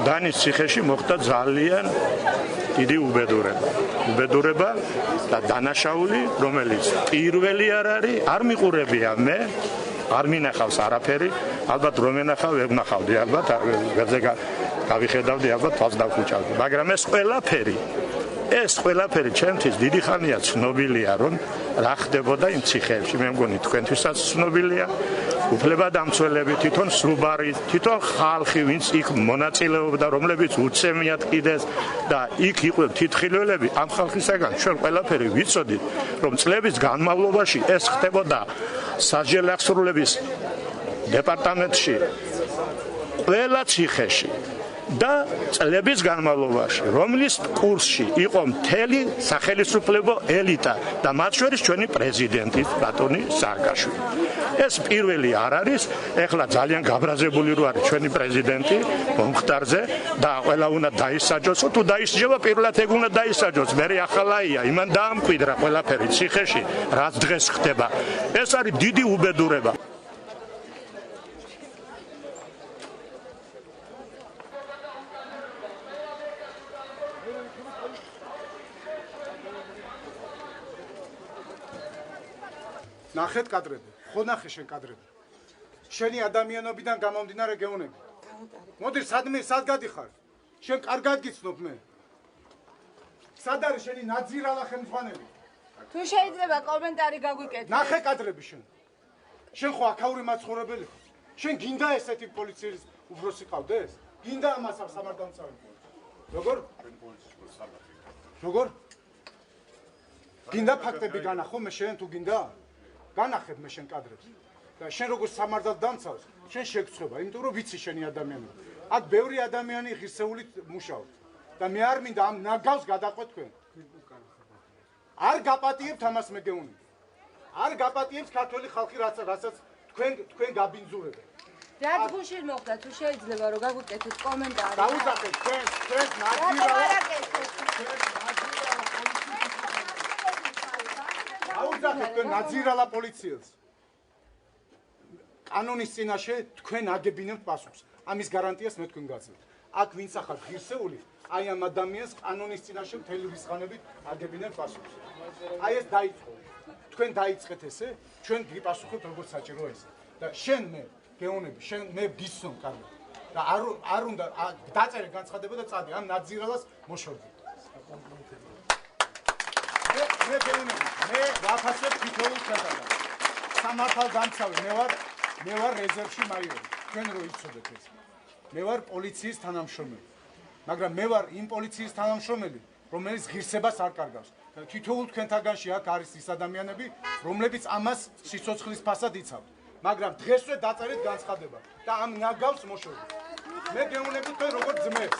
დანის ციხეში მოხდა ძალიან დიდი უბედურება და დანაშაული, რომელიც პირველი არ არის, არ მიყურებია მე, არ მინახავს არაფერი, ალბათ რომ ენახავ, ვერ ვნახავდი, ალბათ ვერზე გავიხედავდი, ალბათ თვალს დავხუჭავდი, მაგრამ ეს ყველაფერი ჩემთვის დიდი ხანია ცნობილია, რომ რა ხდებოდა იმ ციხეებში. მე მგონი თქვენთვისაც ცნობილია. უფლებადამცველები, თვითონ სრუბარი, თვითონ ხალხი, ვინც იქ მონაწილეობდა, რომლებიც უცემიათ კიდეს და იქ იყო თითხილველები, ამ ხალხისაგან ჩვენ ყველაფერი ვიცოდით, რომ წლების განმავლობაში ეს ხდებოდა სასჯელი აღსრულების დეპარტამენტში, ყველა ციხეში. და წლების განმავლობაში, რომლის კურსში იყო მთელი სახელმწიფო ელიტა და მათ შორის ჩვენი პრეზიდენტი ბატონი სააკაშვილი. ეს პირველი არ არის, ეხლა ძალიან გაბრაზებული რო არის ჩვენი პრეზიდენტი მომხდარზე და ყველა უნდა დაისაჯოს, თუ დაისჯება პირველად ეგ უნდა დაისაჯოს, მე ახალაია, იმან დაამკვიდრა ყველაფერი ციხეში, რაც დღეს ხდება. ეს არის დიდი უბედურება. ნახეთ კადრები, ხო ნახე შენ კადრები. შენი ადამიანობიდან გამომდინარე გეუნები. მოდი სად გადიხარ? შენ კარგად გიცნობ მე. სად არის შენი ნაძირალა ხელმძღვანელი? თუ შეიძლება კომენტარი გაგვიკეთე. ნახე კადრები შენ. შენ ხო აქაური მაცხოვრებელი ხარ? შენ გინდა ესეთი პოლიციის უფროსი ყავდეს? გინდა ამას სამართალდამცავი? როგორ? გინდა ფაქტები განახო მე შენ თუ გინდა? განახებ მე შენ კადრებს და შენ როგორ სამართალდამცავს შენ შეგწდება იმიტომ რომ ვიცი შენი ადამიანები აქ ბევრი ადამიანი ღირსეულით მუშაობს და მე არ მინდა ამ ნაგავს გადაყვეთ თქვენ არ გაპატიებთ ამას მე გეუნი არ გაპატიებს ქართული ხალხი რასაც თქვენ გაბინძურებთ რა გუშინ მოხდა თუ შეიძლება რომ გაგვიკეთოთ კომენტარი დაუძახეთ თქვენ აუძახეთ თქვენ ნაძირალა პოლიციელს. კანონის წინაშე თქვენ აგებინებთ პასუხს. ამის გარანტიას მე თქვენ გაძლევთ. აქ ვინც ახარ ღირსეული, აი ამ ადამიანს კანონის წინაშე მთელი რისხანებით აგებინებთ პასუხს. აი ეს დაიწყო. თქვენ დაიწყეთ ესე, ჩვენ გიპასუხებთ როგორც საჭირო ესე. და შენ მე გეუნები, შენ მე გისწრომ კარგად. და არ უნდა დაწერე განცხადება და წადი ამ ნაძირალას მოშორდი. მე ვაფასებ თითოეულ ხელთან. სამართალდამცავი მე ვარ რეზერვში მაიორი. თქვენ რო იცოდეთ ეს. მე ვარ პოლიციის თანამშრომელი. მაგრამ მე ვარ იმ პოლიციის თანამშრომელი, რომელიც ღირსებას არ კარგავს. და თითოეულ თქვენთაგანში აქ არის ის ადამიანები, რომლებიც ამას სიცოცხლის ფასად იცავთ. მაგრამ დღესვე დაწერეთ განცხადება და ამ ნაგავს მოშორდით. მე გეუნები თქვენ როგორ ძმებს.